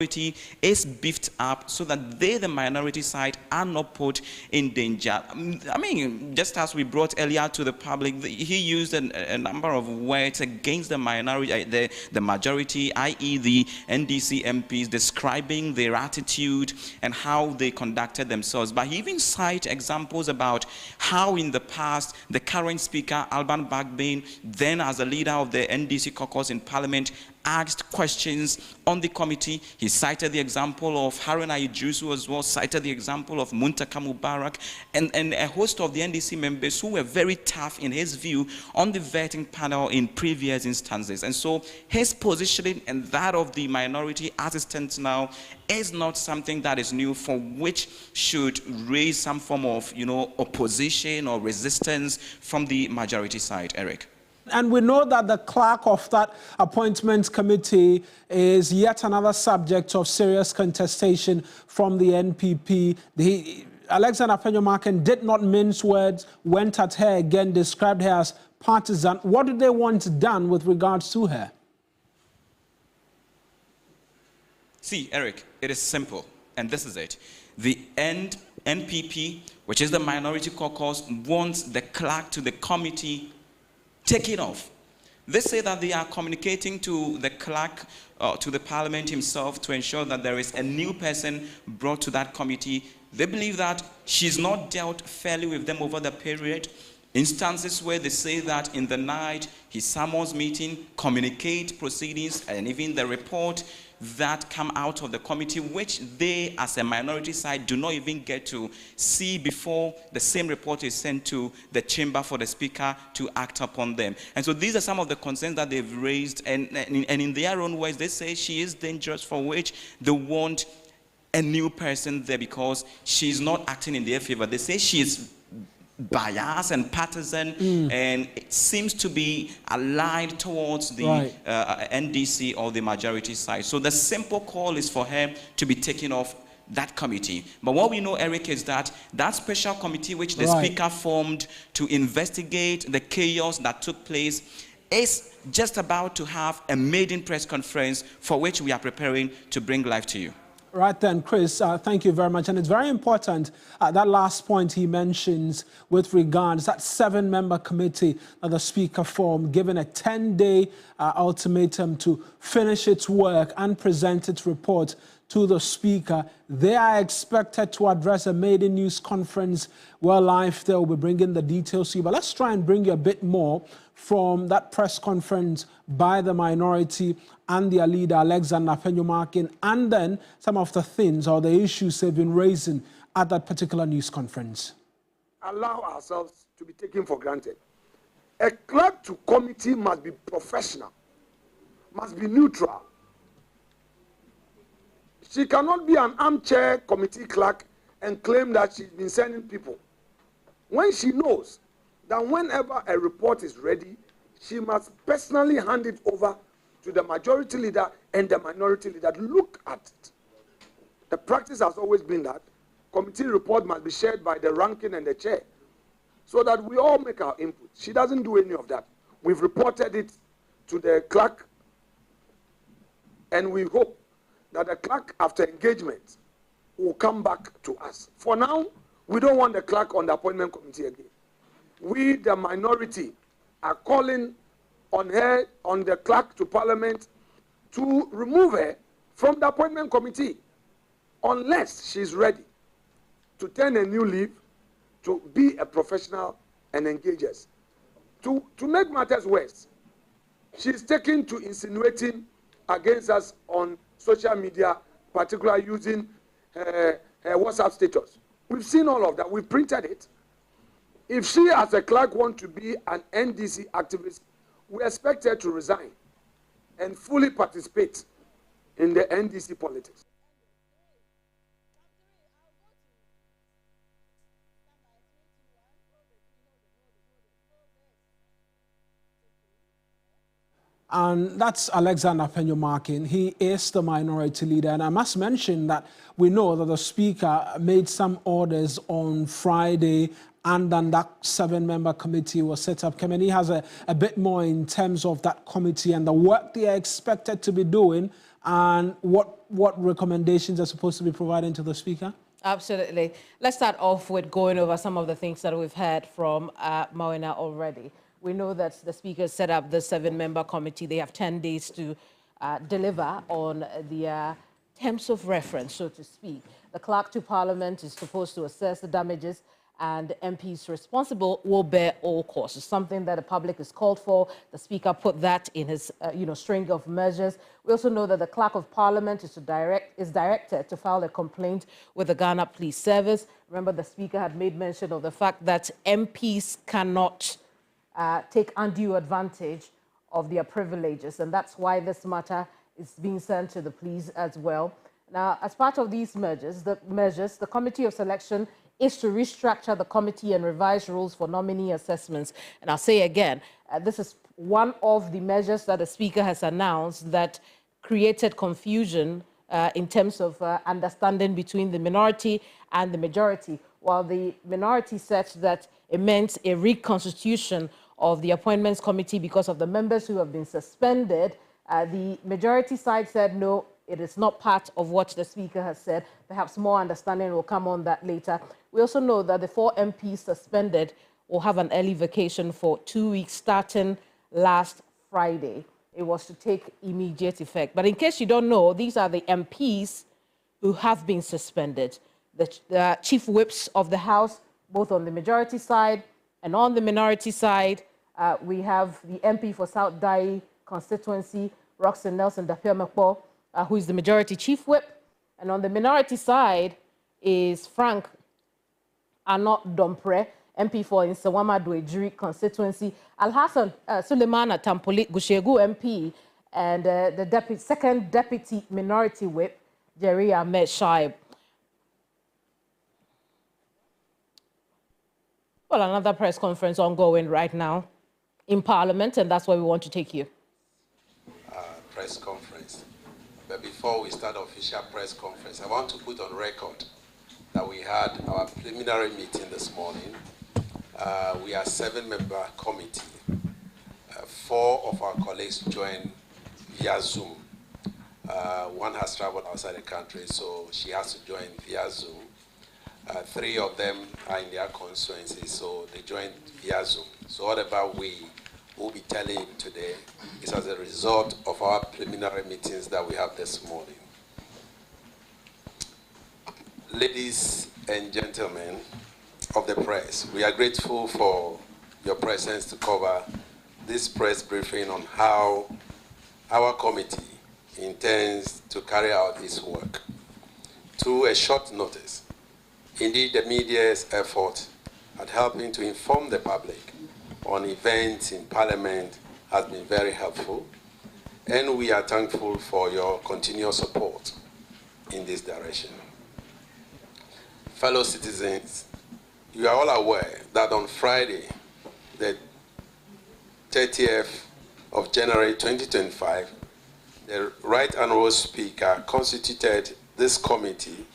is beefed up so that they, the minority side, are not put in danger. I mean, just as we brought earlier to the public, he used a number of words against the minority, the majority, i.e. the NDC MPs, describing their attitude and how they conducted themselves. But he even cited examples about how in the past, the current speaker, Alban Bagbin, then as a leader of the NDC caucus in Parliament, asked questions on the committee. He cited the example of Haruna Ijusu as well, cited the example of Muntaka Mubarak, and a host of the NDC members who were very tough in his view on the vetting panel in previous instances. And so his positioning and that of the minority as it stands now is not something that is new, for which should raise some form of, opposition or resistance from the majority side. Eric. And we know that the clerk of that appointment committee is yet another subject of serious contestation from the NPP. Alexander Afenyo-Markin did not mince words, went at her again, described her as partisan. What do they want done with regards to her? See, Eric, it is simple, and this is it. The NPP, which is the minority caucus, wants the clerk to the committee taken off. They say that they are communicating to the clerk, to the parliament himself, to ensure that there is a new person brought to that committee. They believe that she's not dealt fairly with them over the period. Instances where they say that in the night, he summons meeting, communicate proceedings, and even the report that come out of the committee, which they, as a minority side, do not even get to see before the same report is sent to the chamber for the speaker to act upon them. And so these are some of the concerns that they've raised, and in their own words, they say she is dangerous, for which they want a new person there because she's not acting in their favor. They say she is biased and partisan, and it seems to be aligned towards the NDC or the majority side. So the simple call is for her to be taken off that committee. But what we know, Eric, is that that special committee which the speaker formed to investigate the chaos that took place is just about to have a maiden press conference for which we are preparing to bring live to you. Right then, Chris, thank you very much. And it's very important, that last point he mentions with regards that 7-member committee that the speaker formed, given a 10-day ultimatum to finish its work and present its report to the speaker. They are expected to address a maiden news conference where live they will be bringing the details to you. But let's try and bring you a bit more from that press conference by the minority and their leader, Alexander Afenyo-Markin, and then some of the things or the issues they've been raising at that particular news conference. Allow ourselves to be taken for granted. A clerk to committee must be professional, must be neutral. She cannot be an armchair committee clerk and claim that she's been sending people. When she knows that whenever a report is ready, she must personally hand it over to the majority leader and the minority leader to look at it. The practice has always been that committee report must be shared by the ranking and the chair so that we all make our input. She doesn't do any of that. We've reported it to the clerk, and we hope that the clerk, after engagement, will come back to us. For now, we don't want the clerk on the appointment committee again. We, the minority, are calling on her, on the clerk to parliament, to remove her from the appointment committee unless she's ready to turn a new leaf, to be a professional and engage us. To make matters worse, she's taken to insinuating against us on social media, particularly using her WhatsApp status. We've seen all of that. We've printed it. If she, as a clerk, wants to be an NDC activist, we expect her to resign and fully participate in the NDC politics. And that's Alexander Afenyo-Markin. He is the minority leader. And I must mention that we know that the speaker made some orders on Friday, and then that 7-member committee was set up. Kemeni has a bit more in terms of that committee and the work they are expected to be doing and what recommendations are supposed to be provided to the Speaker? Absolutely. Let's start off with going over some of the things that we've heard from Moena already. We know that the Speaker set up the 7-member committee. They have 10 days to deliver on the terms of reference, so to speak. The Clerk to Parliament is supposed to assess the damages, and MPs responsible will bear all costs. It's something that the public is called for. The Speaker put that in his string of measures. We also know that the Clerk of Parliament is directed to file a complaint with the Ghana Police Service. Remember, the Speaker had made mention of the fact that MPs cannot take undue advantage of their privileges, and that's why this matter is being sent to the police as well. Now, as part of these measures, the Committee of Selection is to restructure the committee and revise rules for nominee assessments. And I'll say again, this is one of the measures that the Speaker has announced that created confusion in terms of understanding between the minority and the majority. While the minority said that it meant a reconstitution of the Appointments Committee because of the members who have been suspended, the majority side said no, it is not part of what the Speaker has said. Perhaps more understanding will come on that later. We also know that the 4 MPs suspended will have an early vacation for 2 weeks starting last Friday. It was to take immediate effect. But in case you don't know, these are the MPs who have been suspended. The chief whips of the House, both on the majority side and on the minority side. We have the MP for South Dai constituency, Roxanne Nelson Dapiamekpo, who is the majority chief whip. And on the minority side is Frank Anot Dompre, MP for Nsawama Dwejiri constituency, Al-Hassan Suleiman Tampoli Gushegu MP, and the second deputy minority whip, Jerry Ahmed Shaib. Well, another press conference ongoing right now in Parliament, and that's where we want to take you. Press conference. But before we start official press conference, I want to put on record that we had our preliminary meeting this morning. We are a 7-member committee. 4 of our colleagues joined via Zoom. One has traveled outside the country, so she has to join via Zoom. 3 of them are in their constituencies, so they joined via Zoom. So whatever we will be telling you today is as a result of our preliminary meetings that we have this morning. Ladies and gentlemen of the press, we are grateful for your presence to cover this press briefing on how our committee intends to carry out its work. To a short notice, indeed the media's effort at helping to inform the public on events in Parliament has been very helpful, and we are thankful for your continuous support in this direction. Fellow citizens, you are all aware that on Friday, the 30th of January 2025, the Right Honourable Speaker constituted this committee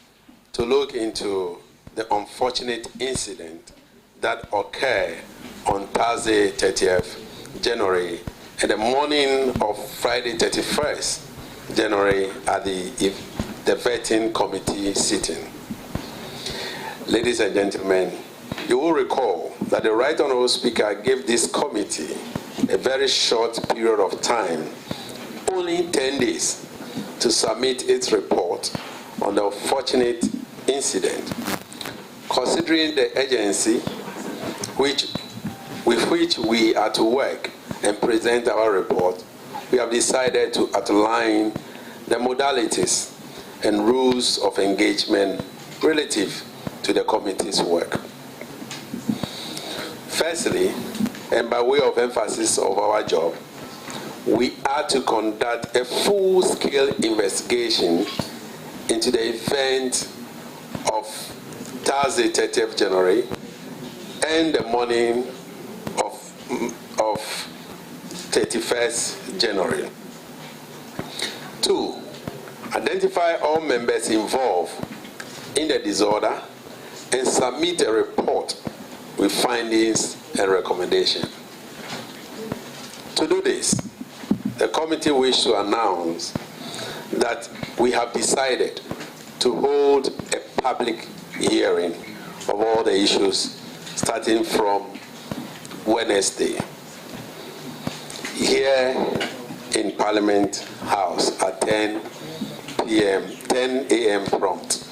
to look into the unfortunate incident that occurred on Thursday, 30th January, and the morning of Friday, 31st January, at the vetting committee sitting. Ladies and gentlemen, you will recall that the Right Honourable Speaker gave this committee a very short period of time, only 10 days, to submit its report on the unfortunate incident. Considering the urgency with which we are to work and present our report, we have decided to outline the modalities and rules of engagement relative to the committee's work. Firstly, and by way of emphasis of our job, we are to conduct a full-scale investigation into the event of Thursday, 30th January, and the morning of 31st January. 2, identify all members involved in the disorder and submit a report with findings and recommendations. To do this, the committee wishes to announce that we have decided to hold a public hearing of all the issues starting from Wednesday here in Parliament House at 10 a.m. prompt.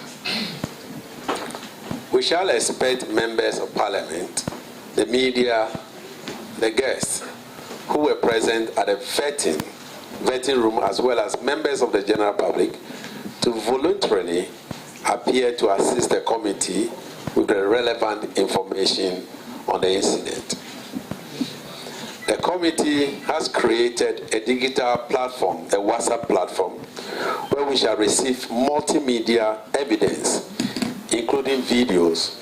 We shall expect members of Parliament, the media, the guests who were present at the vetting room, as well as members of the general public, to voluntarily appear to assist the committee with the relevant information on the incident. The committee has created a digital platform, a WhatsApp platform, where we shall receive multimedia evidence, including videos,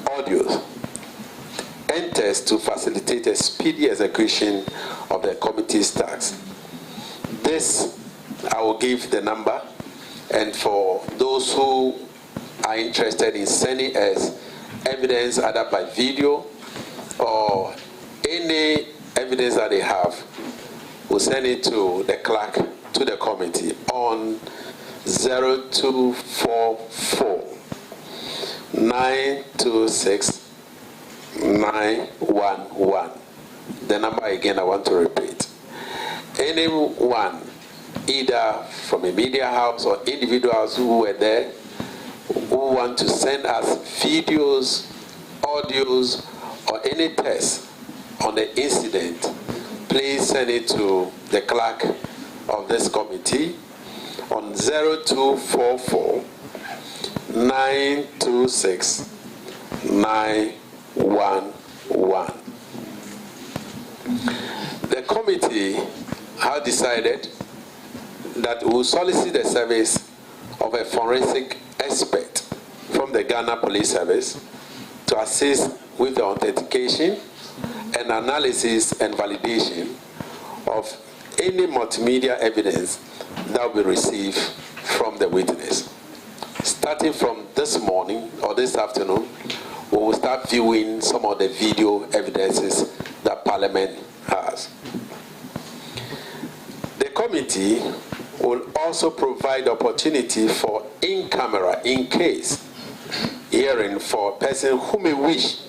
audios, and tests to facilitate a speedy execution of the committee's tasks. This, I will give the number, and for those who are interested in sending us evidence either by video or any evidence that they have, we'll send it to the clerk, to the committee on 0244 926 911. The number again I want to repeat. Anyone, either from a media house or individuals who were there, who want to send us videos, audios, or any tests on the incident, please send it to the clerk of this committee on 0244 926 911. The committee has decided that we will solicit the service of a forensic expert from the Ghana Police Service to assist with the authentication and analysis and validation of any multimedia evidence that will be received from the witness. Starting from this morning or this afternoon, we will start viewing some of the video evidences that Parliament has. The committee will also provide opportunity for in-camera, in-case hearing for a person who may wish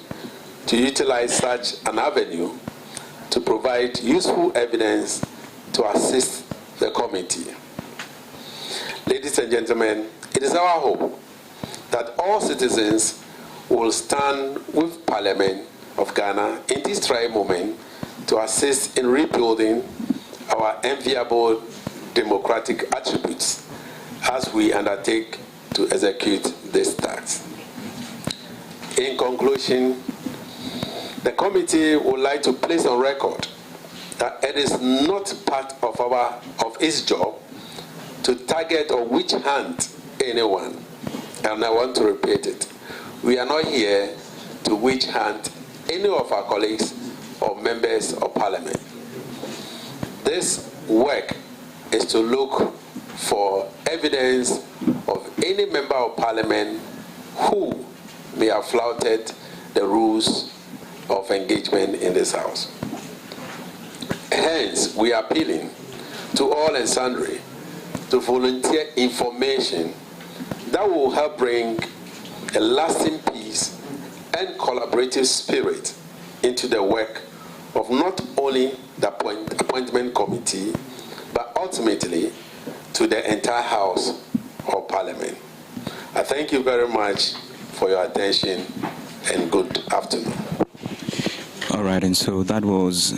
to utilize such an avenue to provide useful evidence to assist the committee. Ladies and gentlemen, it is our hope that all citizens will stand with Parliament of Ghana in this trying moment to assist in rebuilding our enviable democratic attributes as we undertake to execute this task. In conclusion, the committee would like to place on record that it is not part of its job to target or witch hunt anyone. And I want to repeat it. We are not here to witch hunt any of our colleagues or members of Parliament. This work is to look for evidence of any member of Parliament who may have flouted the rules of engagement in this House. Hence, we are appealing to all and sundry to volunteer information that will help bring a lasting peace and collaborative spirit into the work of not only the appointment committee, but ultimately to the entire House of Parliament. I thank you very much for your attention and good afternoon. All right, and so that was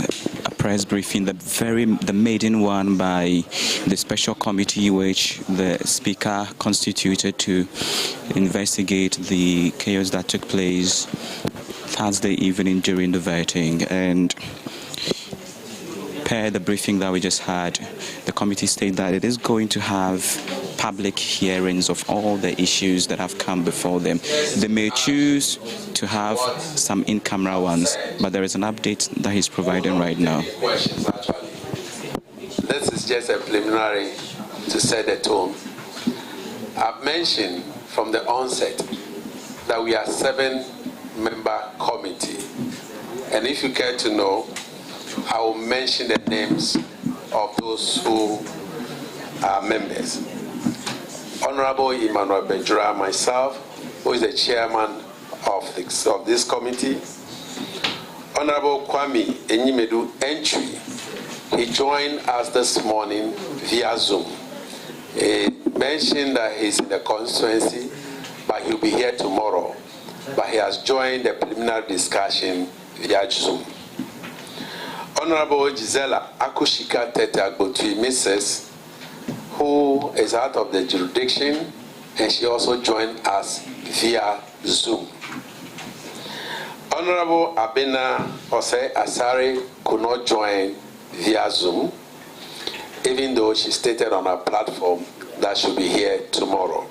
a press briefing, the maiden one by the special committee which the Speaker constituted to investigate the chaos that took place Thursday evening during the voting. And per the briefing that we just had, the committee stated that it is going to have public hearings of all the issues that have come before them. They may choose to have some in-camera ones, but there is an update that he's providing right now. This is just a preliminary to set the tone. I've mentioned from the onset that we are a 7-member committee. And if you care to know, I will mention the names of those who our members. Honorable Emmanuel Bejura, myself, who is the chairman of this committee. Honorable Kwame Enyimedu Entry, he joined us this morning via Zoom. He mentioned that he's in the constituency, but he'll be here tomorrow. But he has joined the preliminary discussion via Zoom. Honorable Gisela Akushika Teta Gotui Mrs., who is out of the jurisdiction, and she also joined us via Zoom. Honorable Abena Ose Asari could not join via Zoom, even though she stated on her platform that she'll be here tomorrow.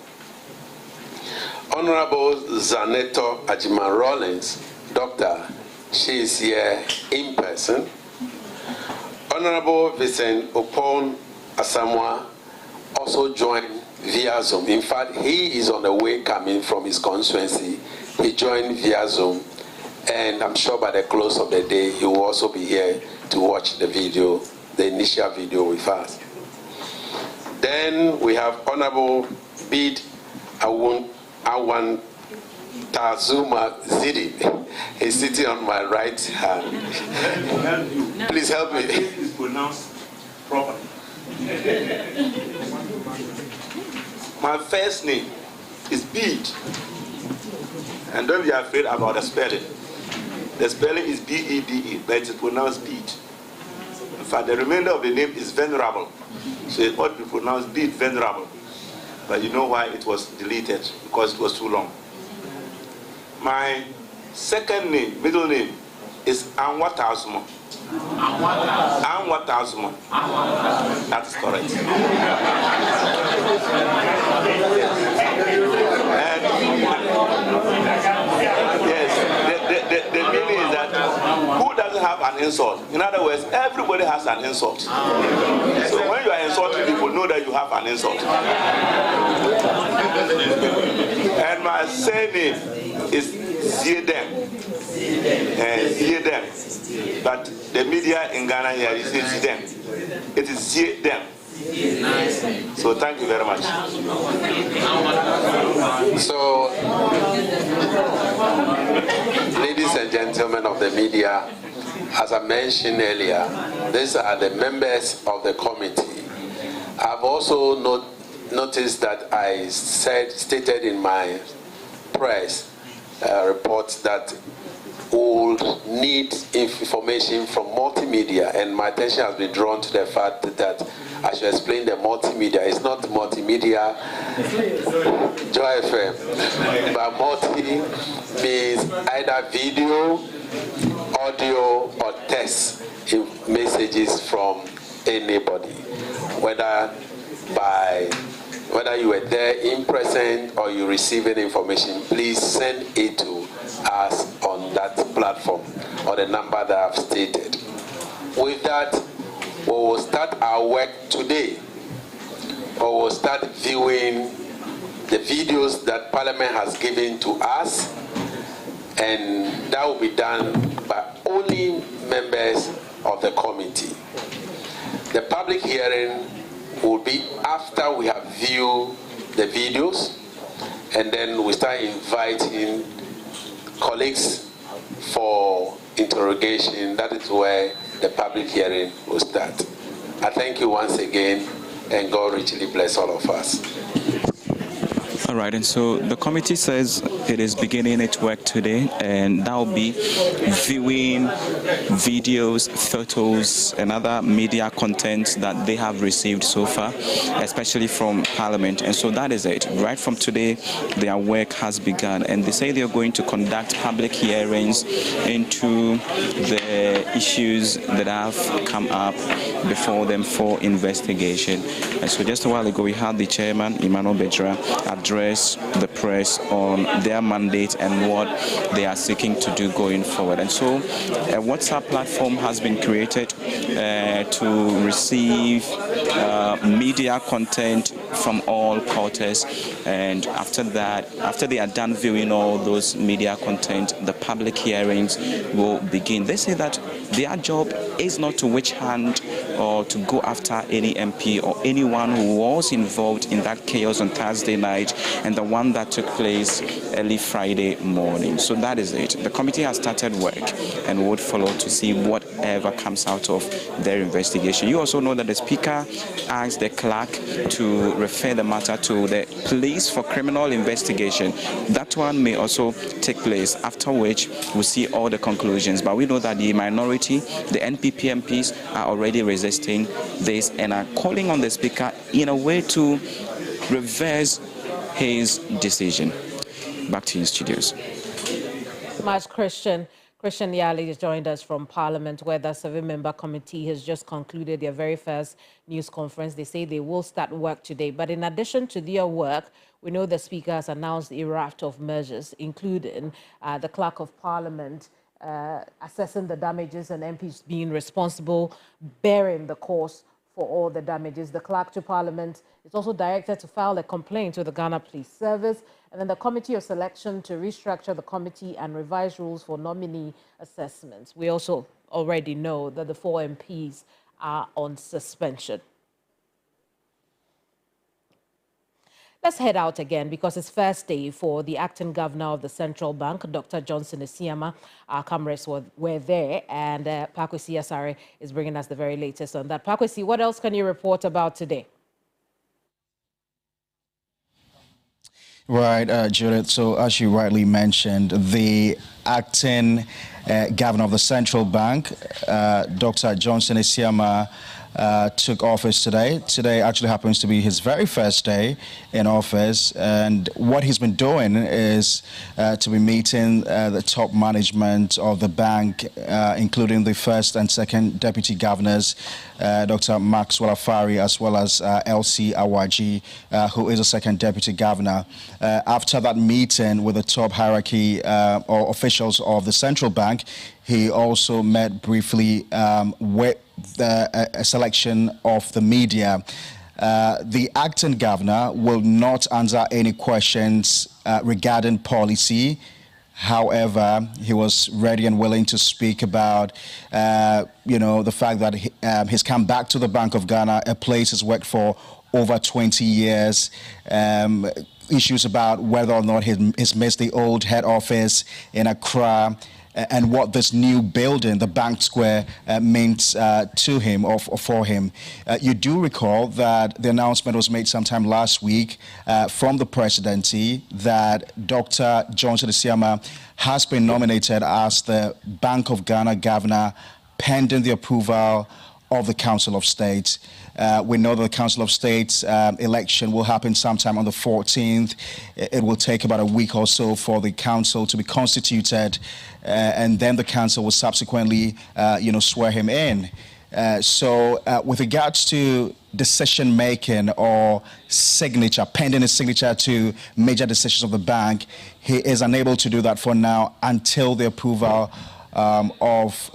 Honorable Zaneto Ajiman Rollins, doctor, she is here in person. Honorable Vincent Opon Asamoah also joined via Zoom. In fact, he is on the way coming from his constituency. He joined via Zoom, and I'm sure by the close of the day, he will also be here to watch the video, the initial video with us. Then we have Honorable Bid Awan Tazuma Zidi. He's sitting on my right hand. Please help me. It's pronounced properly. My first name is Bede. And don't be afraid about the spelling. The spelling is B-E-D-E, but it's pronounced Bede. In fact, the remainder of the name is Venerable. So it ought to be pronounced Bede Venerable. But you know why it was deleted? Because it was too long. My second name, middle name, is Anwatazmo. Anwatazmo. That is correct. And yes, the meaning is that who doesn't have an insult? In other words, everybody has an insult. So when you are insulting people, know that you have an insult. And my surname is Ziedem. Ziedem. But the media in Ghana here is Ziedem. It is Ziedem. So thank you very much. So, ladies and gentlemen of the media, as I mentioned earlier, these are the members of the committee. I've also noticed that I stated in my press report that we would need information from multimedia, and my attention has been drawn to the fact that I should explain the multimedia. It's not multimedia, Joy FM, but multi means either video, audio, or text messages from anybody, whether you were there in person or you receiving information. Please send it to us on that platform or the number that I've stated. With that, we will start our work today. We will start viewing the videos that Parliament has given to us, and that will be done by only members of the committee. The public hearing will be after we have viewed the videos, and then we start inviting colleagues for interrogation. That is where the public hearing will start. I thank you once again, and God richly bless all of us. All right, and so the committee says it is beginning its work today, and that will be viewing videos, photos, and other media content that they have received so far, especially from Parliament. And so that is it. Right from today, their work has begun, and they say they are going to conduct public hearings into the issues that have come up before them for investigation. And so just a while ago, we had the chairman, Emmanuel Bejura, address the press on their mandate and what they are seeking to do going forward. And so a WhatsApp platform has been created to receive media content from all quarters, and after that, after they are done viewing all those media content, the public hearings will begin. They say that their job is not to witch hunt or to go after any MP or anyone who was involved in that chaos on Thursday night and the one that took place early Friday morning. So that is it. The committee has started work and would follow to see whatever comes out of their investigation. You also know that the Speaker asked the clerk to refer the matter to the Police for Criminal Investigation. That one may also take place, after which we'll see all the conclusions. But we know that the minority, the NPP MPs, are already resisting this and are calling on the Speaker in a way to reverse his decision. Back to you, studios. Much Christian Yali has joined us from Parliament, where the 7-member committee has just concluded their very first news conference. They say they will start work today. But in addition to their work, we know the Speaker has announced a raft of measures, including the Clerk of Parliament assessing the damages and MPs being responsible, bearing the cost for all the damages. The Clerk to Parliament is also directed to file a complaint with the Ghana Police Service, and then the Committee of Selection to restructure the committee and revise rules for nominee assessments. We also already know that the 4 MPs are on suspension. Let's head out again because it's first day for the acting governor of the Central Bank, Dr. Johnson Esiama. Our cameras were there, and Pakwesi Asare is bringing us the very latest on that. Pakwesi, what else can you report about today? Right, Judith. So as you rightly mentioned, the acting governor of the Central Bank, Dr. Johnson Esiama, took office today. Today actually happens to be his very first day in office, and what he's been doing is to be meeting the top management of the bank, including the first and second deputy governors, Dr. Maxwell Afari, as well as LC Awaji, who is the second deputy governor. After that meeting with the top hierarchy or officials of the central bank, he also met briefly with a selection of the media. The acting governor will not answer any questions regarding policy. However, he was ready and willing to speak about, the fact that he's come back to the Bank of Ghana, a place he's worked for over 20 years. Issues about whether or not he's missed the old head office in Accra, and what this new building, the Bank Square, means to him or for him. You do recall that the announcement was made sometime last week from the presidency that Dr. Johnson Esiama has been nominated as the Bank of Ghana governor pending the approval of the Council of State. We know that the Council of State election will happen sometime on the 14th. It will take about a week or so for the council to be constituted, and then the council will subsequently, swear him in. So with regards to decision-making or signature, pending his signature to major decisions of the bank, he is unable to do that for now until the approval of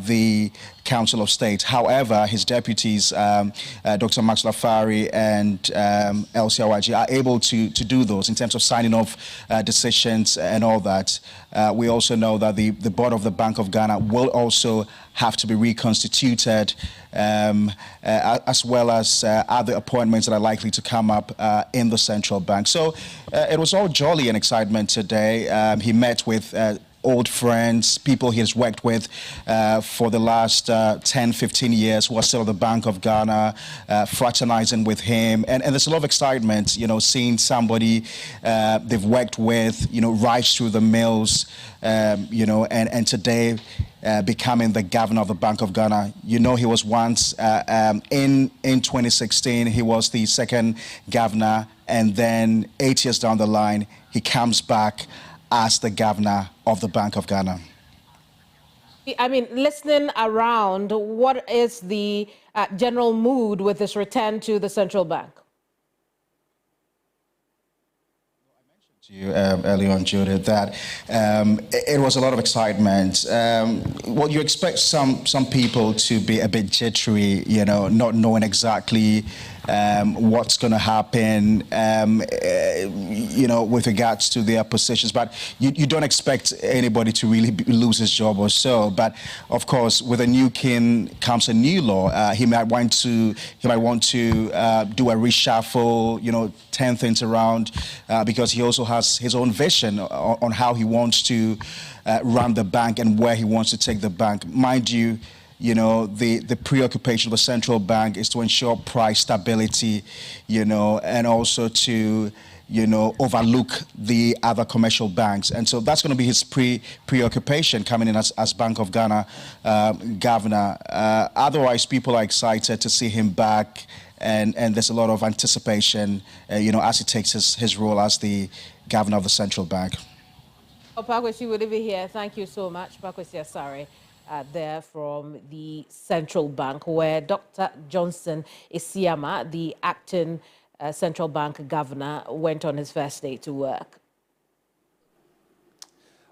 the Council of State. However, his deputies, Dr. Maxwell Afari and LC Awaji, are able to do those in terms of signing off decisions and all that. We also know that the board of the Bank of Ghana will also have to be reconstituted, as well as other appointments that are likely to come up in the central bank. So it was all jolly and excitement today. He met with old friends, people he has worked with for the last 10, 15 years who are still at the Bank of Ghana, fraternizing with him. And there's a lot of excitement, seeing somebody they've worked with, rise through the mills, and today becoming the governor of the Bank of Ghana. He was once, in 2016, he was the second governor, and then 8 years down the line, he comes back as the governor of the Bank of Ghana. I mean, listening around, what is the general mood with this return to the central bank? To you earlier on, Judith, that it was a lot of excitement. Well, you expect some people to be a bit jittery, not knowing exactly what's going to happen. you know, with regards to their positions. But you don't expect anybody to really lose his job or so. But of course, with a new king comes a new law. He might want to do a reshuffle, you know, turn things around, because he also has his own vision on how he wants to run the bank and where he wants to take the bank. Mind you, you know, the preoccupation of the central bank is to ensure price stability, you know, and also to, you know, overlook the other commercial banks. And so that's going to be his preoccupation coming in as Bank of Ghana governor. Otherwise, people are excited to see him back, and there's a lot of anticipation, you know, as he takes his role as the governor of the central bank. Oh, Pakwesi will be here. Thank you so much, Pakwesi Asare. There from the central bank, where Dr. Johnson Isiama, the acting central bank governor, went on his first day to work.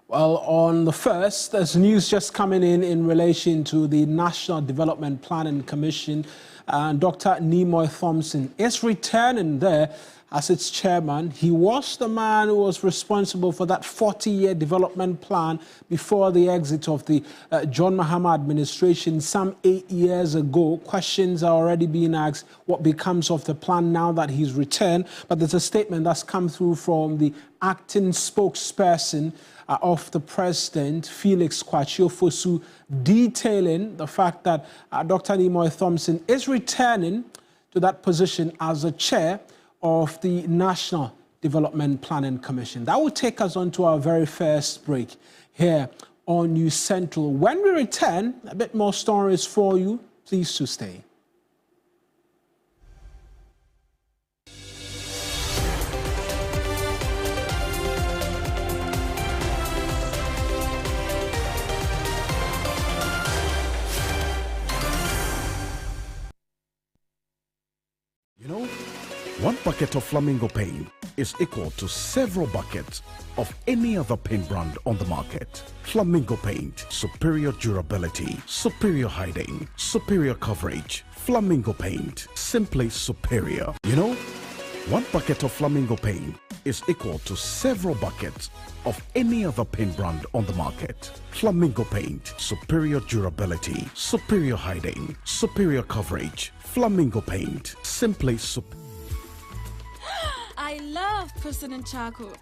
Well, on the 1st, there's news just coming in relation to the National Development Planning Commission. Dr. Nimoy Thompson is returning there as its chairman. He was the man who was responsible for that 40-year development plan before the exit of the John Mahama administration some 8 years ago. Questions are already being asked what becomes of the plan now that he's returned. But there's a statement that's come through from the acting spokesperson of the president, Felix Kwachiofosu, detailing the fact that Dr. Nimoy Thompson is returning to that position as the chair of the National Development Planning Commission. That will take us on to our very first break here on News Central. When we return, a bit more stories for you. Please to stay. You know, one bucket of Flamingo paint is equal to several buckets of any other paint brand on the market. Flamingo paint, superior durability, superior hiding, superior coverage. Flamingo paint, simply superior. You know, one bucket of Flamingo paint is equal to several buckets of any other paint brand on the market. Flamingo paint, superior durability, superior hiding, superior coverage. Flamingo paint, simply superior. I love President Charcoal.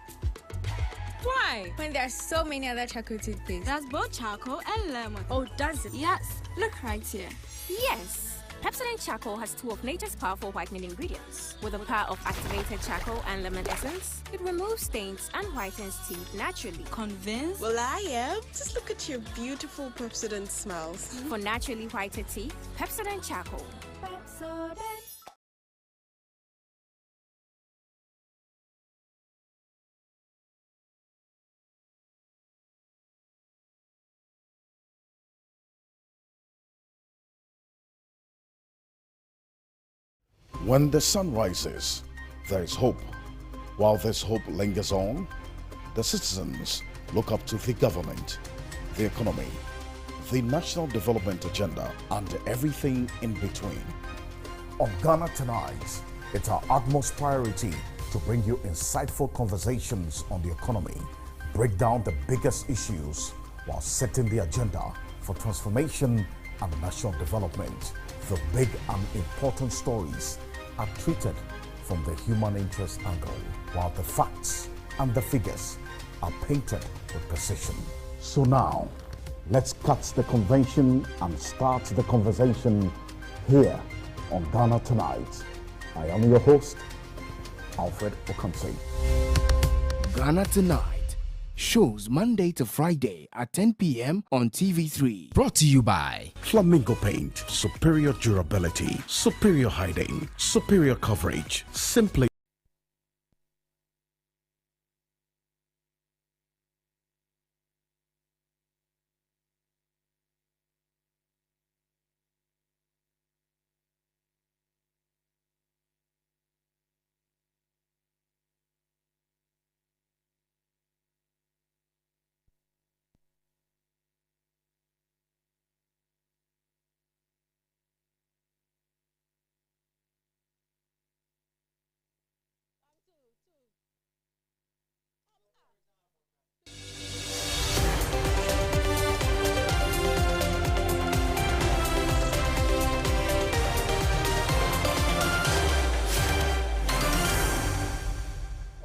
Why? When there are so many other charcoal toothpaste. That's both charcoal and lemon. Oh, does it? Yes, look right here. Yes. Pepsodent Charcoal has two of nature's powerful whitening ingredients. With the power of activated charcoal and lemon essence, it removes stains and whitens teeth naturally. Convinced? Well, I am. Just look at your beautiful Pepsodent smiles. For naturally whiter teeth, Pepsodent Charcoal. Pepsodent. When the sun rises, there is hope. While this hope lingers on, the citizens look up to the government, the economy, the national development agenda, and everything in between. On Ghana Tonight, it's our utmost priority to bring you insightful conversations on the economy, break down the biggest issues while setting the agenda for transformation and national development. The big and important stories are treated from the human interest angle, while the facts and the figures are painted with precision. So now, let's cut the convention and start the conversation here on Ghana Tonight. I am your host, Alfred Okamsi. Ghana Tonight shows Monday to Friday at 10 p.m. on TV3. Brought to you by Flamingo paint, superior durability, superior hiding, superior coverage. Simply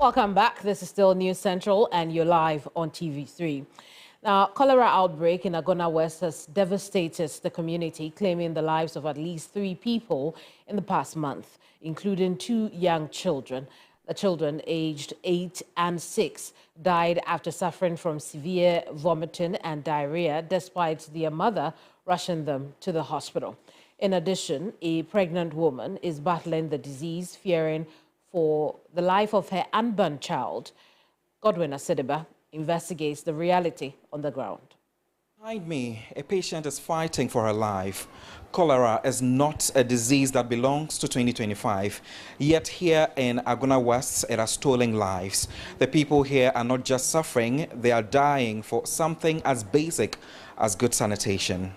Welcome back. This is still News Central, and you're live on TV3. Now, cholera outbreak in Agona West has devastated the community, claiming the lives of at least 3 people in the past month, including 2 young children. The children, aged 8 and 6, died after suffering from severe vomiting and diarrhea, despite their mother rushing them to the hospital. In addition, a pregnant woman is battling the disease, fearing for the life of her unborn child. Godwin Asedeba investigates the reality on the ground. Behind me, a patient is fighting for her life. Cholera is not a disease that belongs to 2025, yet here in Agona West, it has stolen lives. The people here are not just suffering, they are dying for something as basic as good sanitation.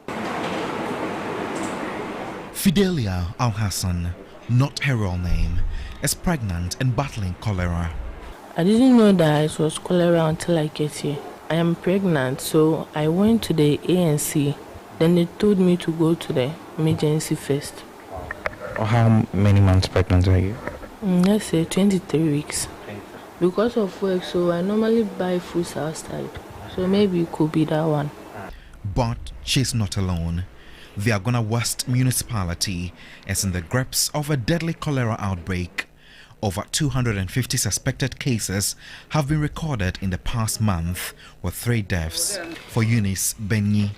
Fidelia Al-Hassan, not her real name, is pregnant and battling cholera. I didn't know that it was cholera until I get here. I am pregnant, so I went to the ANC. Then they told me to go to the emergency first. How many months pregnant are you? Let's say 23 weeks. Because of work, so I normally buy foods outside. So maybe it could be that one. But she's not alone. The Agona West municipality is in the grips of a deadly cholera outbreak. Over 250 suspected cases have been recorded in the past month, with 3 deaths. For Eunice Benyi,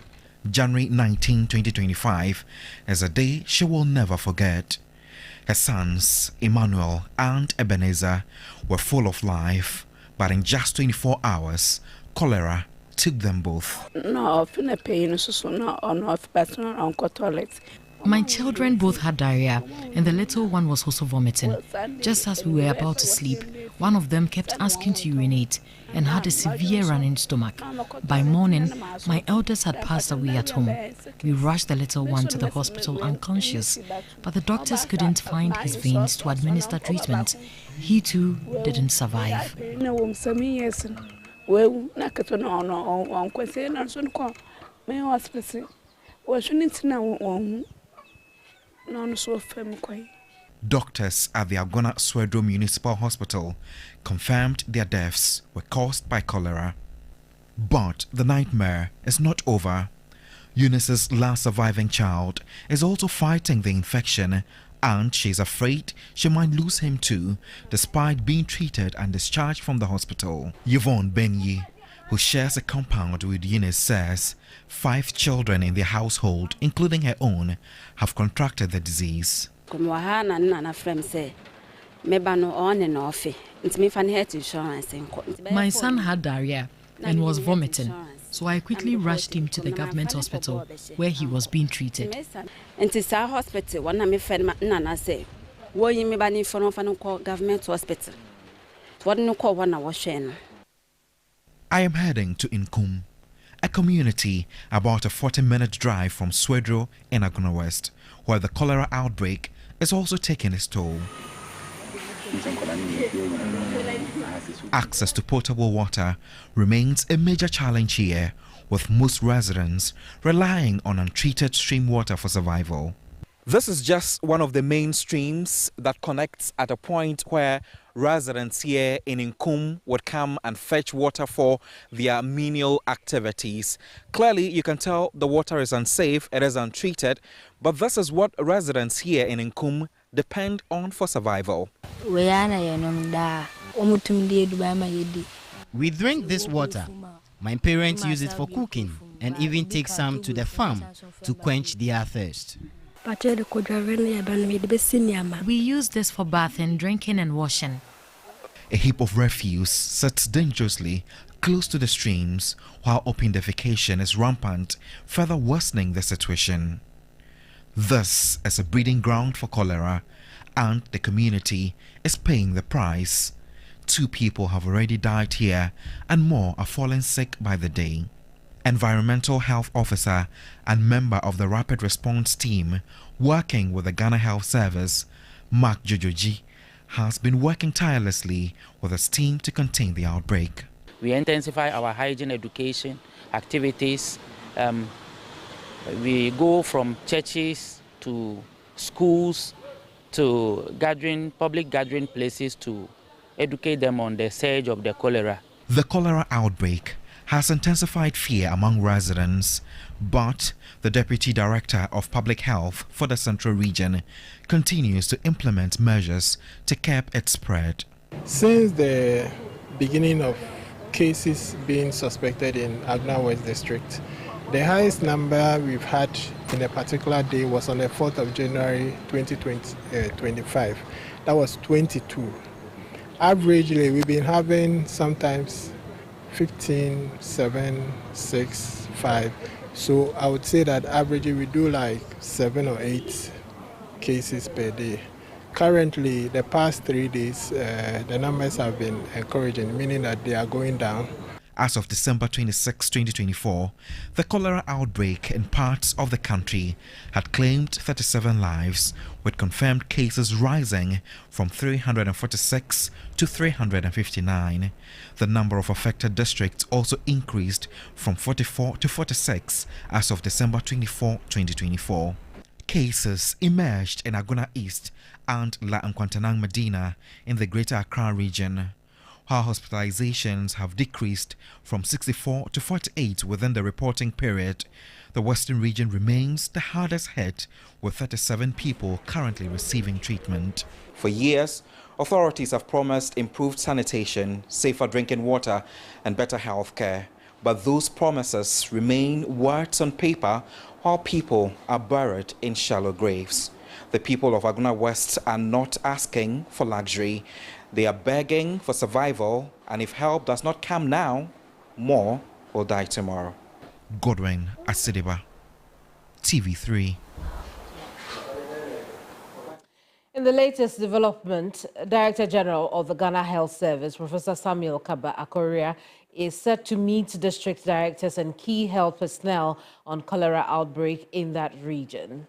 January 19, 2025 is a day she will never forget. Her sons, Emmanuel and Ebenezer, were full of life, but in just 24 hours, cholera took them both. My children both had diarrhea, and the little one was also vomiting. Just as we were about to sleep, one of them kept asking to urinate and had a severe running stomach. By morning, my eldest had passed away at home. We rushed the little one to the hospital unconscious, but the doctors couldn't find his veins to administer treatment. He too didn't survive. Doctors at the Agona Swedro Municipal Hospital confirmed their deaths were caused by cholera. But the nightmare is not over. Eunice's last surviving child is also fighting the infection, and she's afraid she might lose him too, despite being treated and discharged from the hospital. Yvonne Benyi, who shares a compound with Eunice, says 5 children in their household, including her own, have contracted the disease. My son had diarrhea and was vomiting, so I quickly rushed him to the government hospital where he was being treated. I am heading to Nkum, a community about a 40-minute drive from Swedro in Agona West, where the cholera outbreak is also taking its toll. Access to potable water remains a major challenge here, with most residents relying on untreated stream water for survival. This is just one of the main streams that connects at a point where residents here in Nkum would come and fetch water for their menial activities. Clearly, you can tell the water is unsafe, it is untreated, but this is what residents here in Nkum depend on for survival. We drink this water. My parents use it for cooking and even take some to the farm to quench their thirst. We use this for bathing, drinking and washing. A heap of refuse sits dangerously close to the streams, while open defecation is rampant, further worsening the situation. This is a breeding ground for cholera, and the community is paying the price. 2 people have already died here, and more are falling sick by the day. Environmental Health Officer and member of the Rapid Response Team working with the Ghana Health Service, Mark Jojoji, has been working tirelessly with his team to contain the outbreak. We intensify our hygiene education activities. We go from churches to schools to public gathering places to educate them on the surge of the cholera. The cholera outbreak has intensified fear among residents, but the Deputy Director of Public Health for the Central Region continues to implement measures to curb its spread. Since the beginning of cases being suspected in Agna West District, the highest number we've had in a particular day was on the 4th of January 2025. That was 22. Averagely, we've been having sometimes 15, 7, 6, 5. So I would say that averagely we do like 7 or 8 cases per day. Currently, the past 3 days, the numbers have been encouraging, meaning that they are going down. As of December 26, 2024, the cholera outbreak in parts of the country had claimed 37 lives, with confirmed cases rising from 346 to 359. The number of affected districts also increased from 44 to 46 as of December 24, 2024. Cases emerged in Aguna East and La Nkwantanang Medina in the Greater Accra region, while hospitalizations have decreased from 64 to 48 within the reporting period. The Western region remains the hardest hit, with 37 people currently receiving treatment. For years, authorities have promised improved sanitation, safer drinking water, and better health care. But those promises remain words on paper while people are buried in shallow graves. The people of Aguna West are not asking for luxury. They are begging for survival, and if help does not come now, more will die tomorrow. Godwin Asidiba, TV3. In the latest development, Director General of the Ghana Health Service, Professor Samuel Kaba Akoria, is set to meet district directors and key health personnel on cholera outbreak in that region.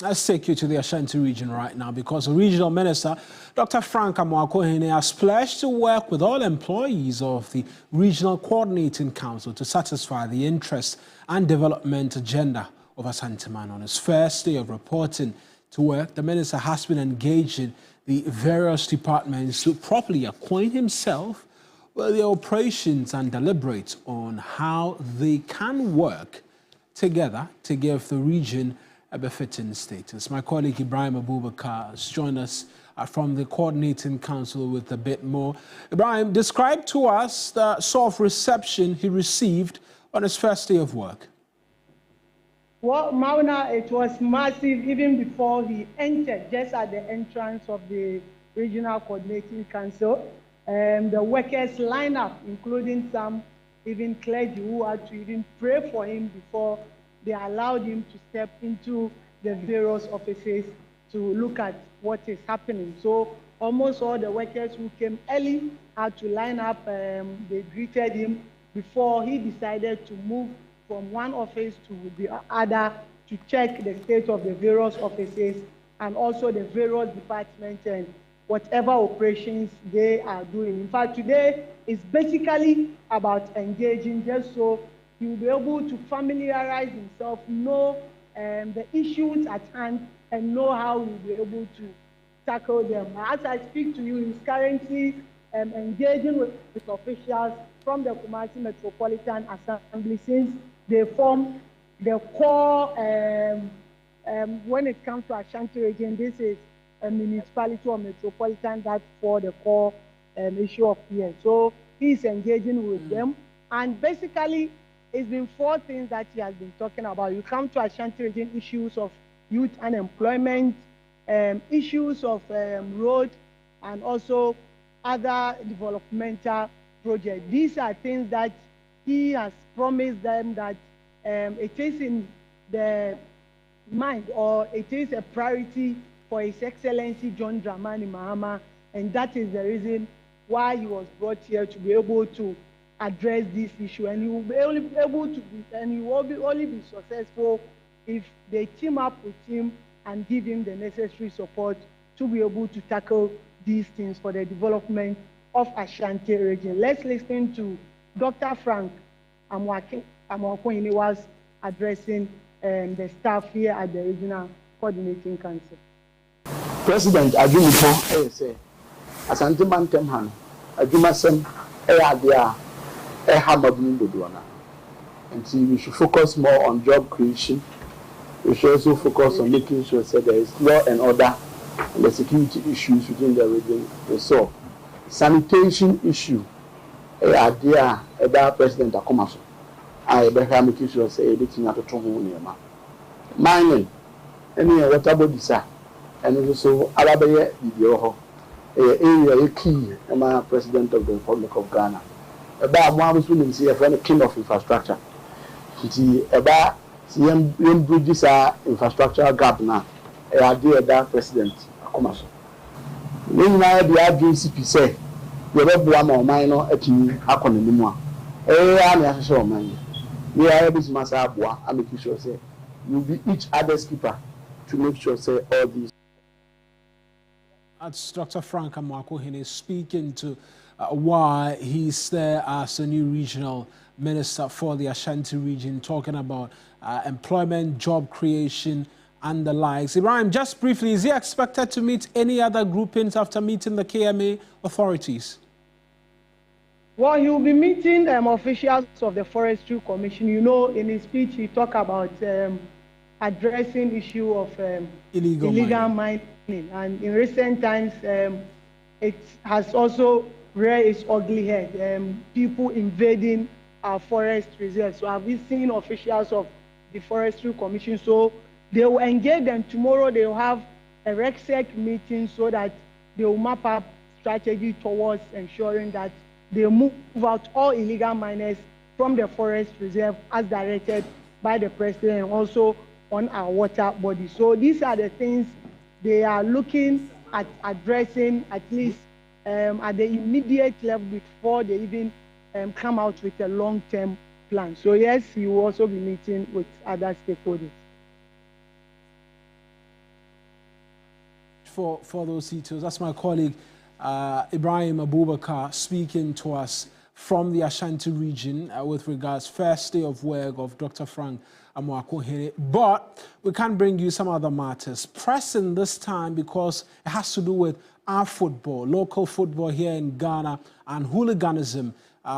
Let's take you to the Ashanti region right now, because the regional minister, Dr. Frank Amoakohene, has pledged to work with all employees of the Regional Coordinating Council to satisfy the interest and development agenda of Ashantiman. On his first day of reporting to work, the minister has been engaging the various departments to properly acquaint himself with the operations and deliberate on how they can work together to give the region a befitting status. My colleague Ibrahim Abubakar has joined us from the Coordinating Council with a bit more. Ibrahim, describe to us the sort of reception he received on his first day of work. Well, Mauna, it was massive even before he entered, just at the entrance of the Regional Coordinating Council. The workers lined up, including some even clergy who had to even pray for him before they allowed him to step into the various offices to look at what is happening. So almost all the workers who came early had to line up. They greeted him before he decided to move from one office to the other to check the state of the various offices and also the various departments and whatever operations they are doing. In fact, today is basically about engaging, just so he will be able to familiarize himself, know the issues at hand, and know how he will be able to tackle them. As I speak to you, he's currently engaging with officials from the Kumasi Metropolitan Assembly, since they form the core, when it comes to Ashanti region, this is a municipality or metropolitan that for the core issue of here. So he's engaging with them, and basically it's been 4 things that he has been talking about. You come to Ashanti region, issues of youth unemployment, issues of road, and also other developmental projects. These are things that he has promised them that it is in the mind, or it is a priority for His Excellency John Dramani Mahama, and that is the reason why he was brought here, to be able to address this issue. And he will be able to be, and he will only be successful if they team up with him and give him the necessary support to be able to tackle these things for the development of Ashanti region. Let's listen to Dr. Frank Amoakohene, was addressing the staff here at the Regional Coordinating Council. President Adjumiko say Ashanti man temhan Adjumasem idea and see we should focus more on job creation. We should also focus on making sure that there is law and order and the security issues within the region resolved. Sanitation issue idea about President Akomaso. I better make sure say everything at the top. Mining any water bodies and also Alabama video area key am President of the Republic of Ghana. About one women see a friend king of infrastructure. See about CM bridges are infrastructural gap now. Idea that President Akomaso. When I the RGCP say you have one minor at you anymore. I'm a show man. We are able to mass abwa and make sure say you'll be each other's keeper to make sure say all these. That's Dr. Frank Amoako-Hene speaking to why he's there as a new regional minister for the Ashanti region, talking about employment, job creation, and the likes. Ibrahim, just briefly, is he expected to meet any other groupings after meeting the KMA authorities? Well, he will be meeting officials of the Forestry Commission. You know, in his speech, he talked about addressing issue of illegal mining. And in recent times, it has also reared its ugly head. People invading our forest reserves. So I've been seeing officials of the Forestry Commission. So they will engage them tomorrow. They will have a RECSEC meeting so that they will map up strategy towards ensuring that they move out all illegal miners from the forest reserve as directed by the president and also on our water body. So these are the things they are looking at addressing, at least at the immediate level before they even come out with a long-term plan. So yes, he will also be meeting with other stakeholders. For those details, that's my colleague Ibrahim Abubakar speaking to us from the Ashanti region with regards first day of work of Dr. Frank Amoako-Hene. But we can bring you some other matters pressing this time because it has to do with our football, local football here in Ghana, and hooliganism,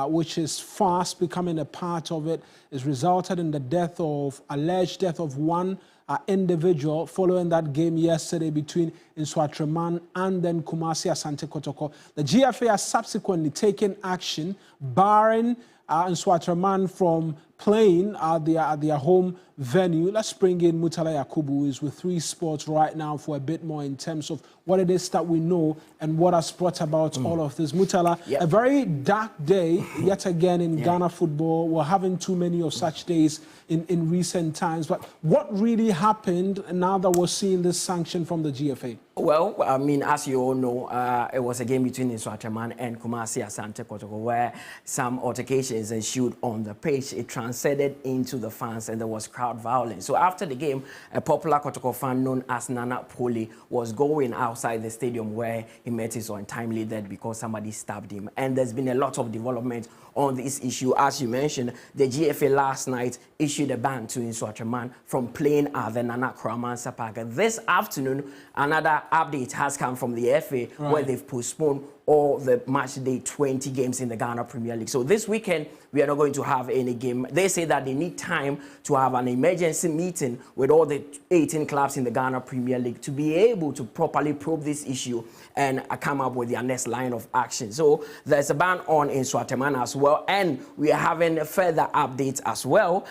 which is fast becoming a part of it, has resulted in the alleged death of one individual following that game yesterday between Nswatraman and then Kumasi Asante Kotoko. The GFA has subsequently taken action barring Nswatraman from playing at their home venue. Let's bring in Mutala Yakubu, who is with 3 Sports right now for a bit more in terms of what it is that we know and what has brought about all of this. Mutala, a very dark day yet again in Ghana football. We're having too many of such days in recent times. But what really happened now that we're seeing this sanction from the GFA? Well, I mean, as you all know, it was a game between Nswatraman and Kumasi Asante Kotoko where some altercations ensued on the pitch. It transcended into the fans and there was crowd violence. So after the game, a popular Kotoko fan known as Nana Poli was going outside the stadium where he met his untimely death because somebody stabbed him. And there's been a lot of development on this issue. As you mentioned, the GFA last night issued a ban to Nswatraman from playing at the Nana Kramansa Park. This afternoon, another update has come from the FA where they've postponed all the match day 20 games in the Ghana Premier League. So this weekend, we are not going to have any game. They say that they need time to have an emergency meeting with all the 18 clubs in the Ghana Premier League to be able to properly probe this issue and come up with their next line of action. So there's a ban on Nswatraman as well, and we are having further updates as well.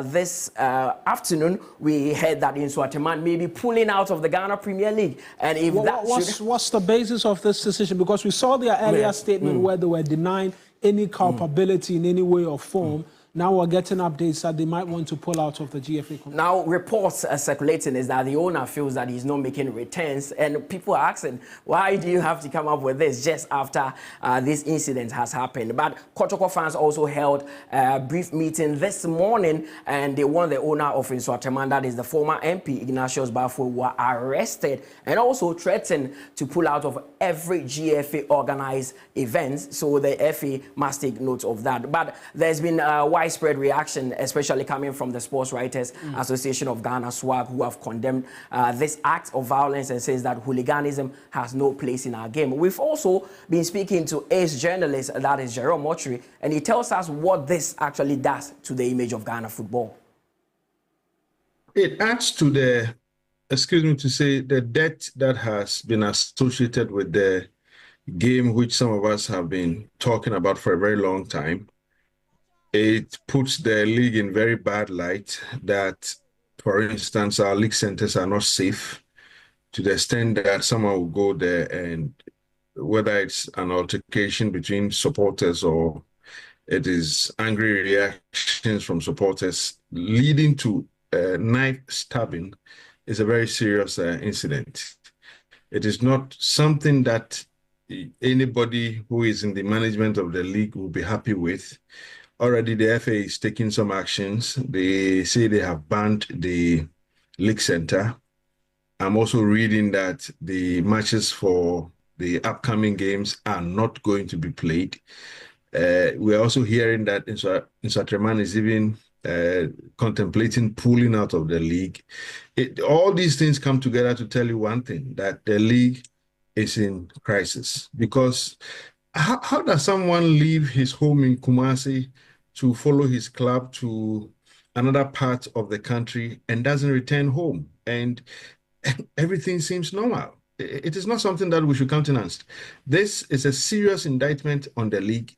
This afternoon, we heard that Nswatraman may be pulling out of the Ghana Premier League. And if what's the basis of this decision? Because we saw their earlier statement where they were denying any culpability in any way or form. Now we're getting updates that they might want to pull out of the GFA. Now reports are circulating is that the owner feels that he's not making returns, and people are asking, why do you have to come up with this just after this incident has happened? But Kotoko fans also held a brief meeting this morning, and they want the owner of Nswatraman, that is the former MP Ignatius Bafo, were arrested and also threatened to pull out of every GFA organized events. So the FA must take note of that. But there's been widespread reaction, especially coming from the Sports Writers Association of Ghana, SWAG, who have condemned this act of violence and says that hooliganism has no place in our game. We've also been speaking to ace journalist, that is Jerome Mochri, and he tells us what this actually does to the image of Ghana football. It adds to the, excuse me to say, the debt that has been associated with the game, which some of us have been talking about for a very long time. It puts the league in very bad light that, for instance, our league centers are not safe to the extent that someone will go there and whether it's an altercation between supporters or it is angry reactions from supporters leading to knife stabbing is a very serious incident. It is not something that anybody who is in the management of the league will be happy with. Already the FA is taking some actions. They say they have banned the league center. I'm also reading that the matches for the upcoming games are not going to be played. We're also hearing that Insuatreman is even contemplating pulling out of the league. All these things come together to tell you one thing, that the league is in crisis. Because how does someone leave his home in Kumasi to follow his club to another part of the country and doesn't return home? And everything seems normal. It is not something that we should countenance. This is a serious indictment on the league,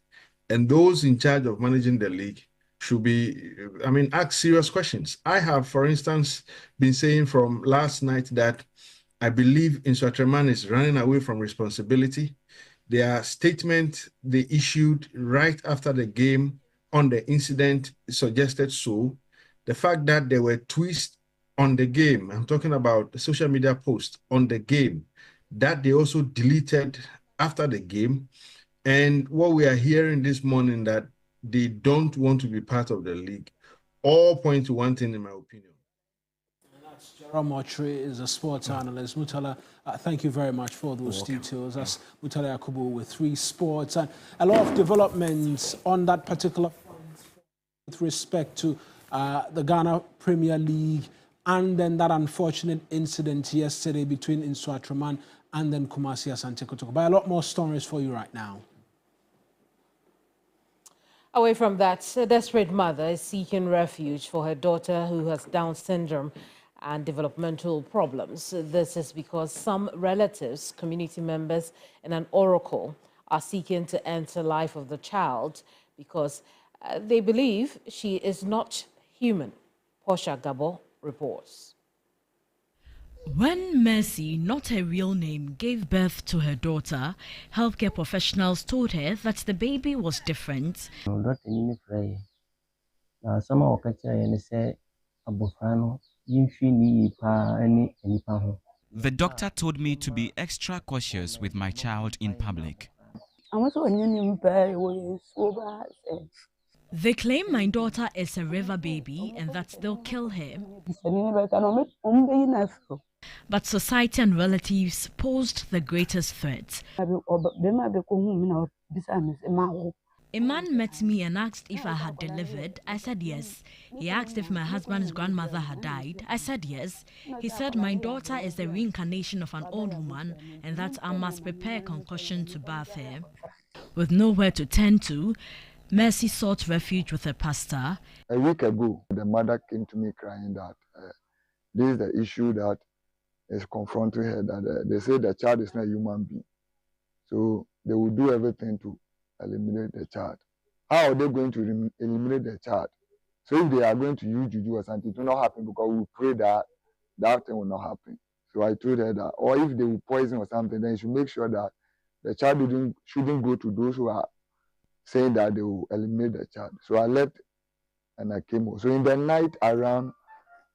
and those in charge of managing the league should be, ask serious questions. I have, for instance, been saying from last night that I believe Insuatreman is running away from responsibility. Their statement they issued right after the game on the incident suggested so. The fact that there were tweets on the game, I'm talking about the social media posts on the game, that they also deleted after the game. And what we are hearing this morning, that they don't want to be part of the league, all point to one thing in my opinion. Jerome Mochri is a sports analyst. Mutala, thank you very much for those details. That's Mutala Yakubu with 3 Sports. And a lot of developments on that particular front with respect to the Ghana Premier League and then that unfortunate incident yesterday between Insuatreman and then Kumasi Asante Kotoko. But a lot more stories for you right now. Away from that, a desperate mother is seeking refuge for her daughter who has Down syndrome and developmental problems. This is because some relatives, community members, and an oracle are seeking to end the life of the child because they believe she is not human. Portia Gabo reports. When Mercy, not her real name, gave birth to her daughter, healthcare professionals told her that the baby was different. The doctor told me to be extra cautious with my child in public. They claim my daughter is a river baby and that they'll kill her. But society and relatives posed the greatest threat. A man met me and asked if I had delivered. I said yes. He asked if my husband's grandmother had died. I said yes. He said my daughter is the reincarnation of an old woman and that I must prepare concussion to bath her. With nowhere to turn to, Mercy sought refuge with a pastor. A week ago, the mother came to me crying that this is the issue that is confronting her, that they say the child is not a human being. So they will do everything to eliminate the child. How are they going to eliminate the child? So if they are going to use juju or something, it will not happen because we pray that that thing will not happen. So I told her that, or if they will poison or something, then you should make sure that the child shouldn't go to those who are saying that they will eliminate the child. So I left and I came home. So in the night around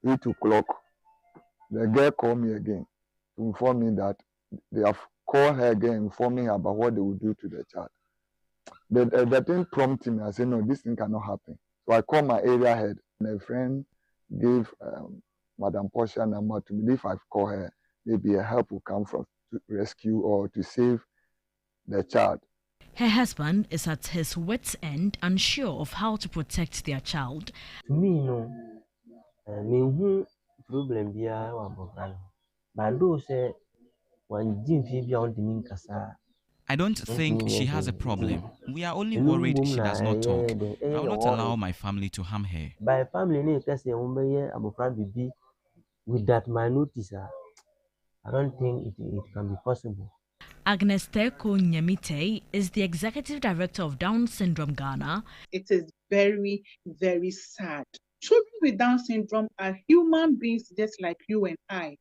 8 o'clock, the girl called me again to inform me that they have called her again, informing her about what they will do to the child. The thing prompted me. I said, no, this thing cannot happen. So I called my area head, and a friend gave Madam Portia number to me. If I call her, maybe a help will come from to rescue or to save the child. Her husband is at his wit's end, unsure of how to protect their child. To me, no, me problem biya wa bofran. But do say when Jim Phoebe on the Minkasa. I don't think she has a problem. We are only worried she does not talk. I will not allow my family to harm her. By family, with that my notice, I don't think it can be possible. Agnes Teko Nyamite is the executive director of Down Syndrome Ghana. It is very, very sad. Children with Down syndrome are human beings just like you and I.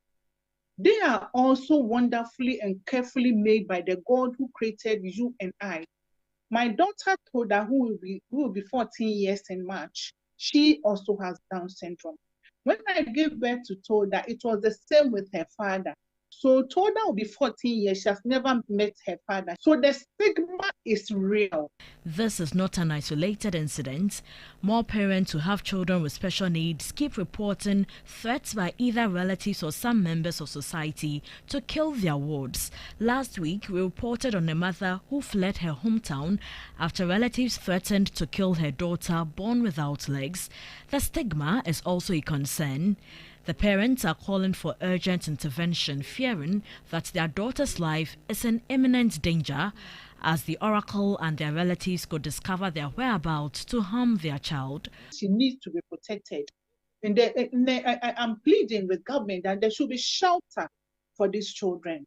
They are also wonderfully and carefully made by the God who created you and I. My daughter Toda, who will be 14 years in March, she also has Down syndrome. When I gave birth to Toda, it was the same with her father. So Toda will be 14 years. She has never met her father. So the stigma is real. This is not an isolated incident. More parents who have children with special needs keep reporting threats by either relatives or some members of society to kill their wards. Last week, we reported on a mother who fled her hometown after relatives threatened to kill her daughter born without legs. The stigma is also a concern. The parents are calling for urgent intervention, fearing that their daughter's life is in imminent danger, as the oracle and their relatives could discover their whereabouts to harm their child. She needs to be protected. And I'm pleading with government that there should be shelter for these children,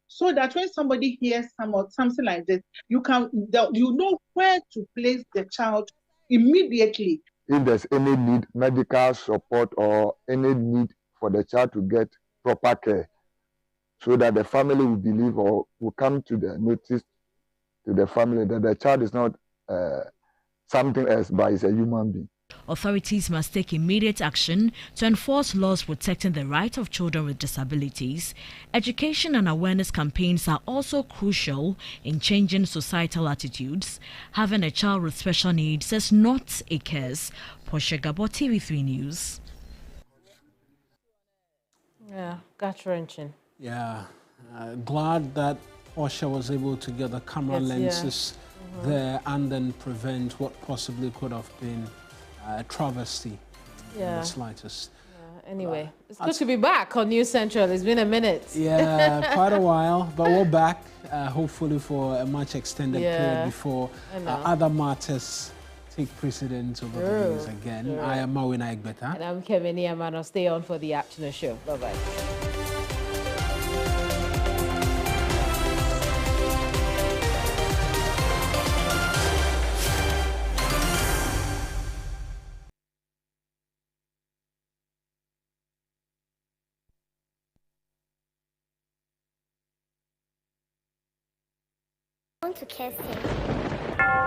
so that when somebody hears something like this, you know where to place the child immediately. If there's any need, medical support or any need for the child to get proper care, so that the family will believe or will come to the notice to the family that the child is not something else, but is a human being. Authorities must take immediate action to enforce laws protecting the right of children with disabilities. Education and awareness campaigns are also crucial in changing societal attitudes. Having a child with special needs is not a curse. Portia Gabo, TV3 News. Yeah, gut-wrenching. Yeah, glad that Portia was able to get the camera lenses there and then prevent what possibly could have been a travesty in the slightest. Anyway, it's good to be back on News Central. It's been a minute. Yeah, quite a while, but we're back, hopefully for a much extended period before other matters take precedence over the news again. I am Mawina Egbeta. And I'm Kevin Yamano. Stay on for the afternoon show. Bye-bye. To cast him.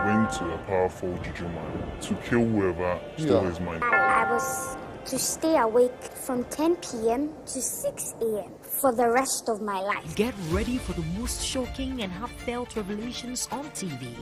Went to a powerful juju man to kill whoever stole his mind. I was to stay awake from 10 p.m. to 6 a.m. for the rest of my life. Get ready for the most shocking and heartfelt revelations on TV.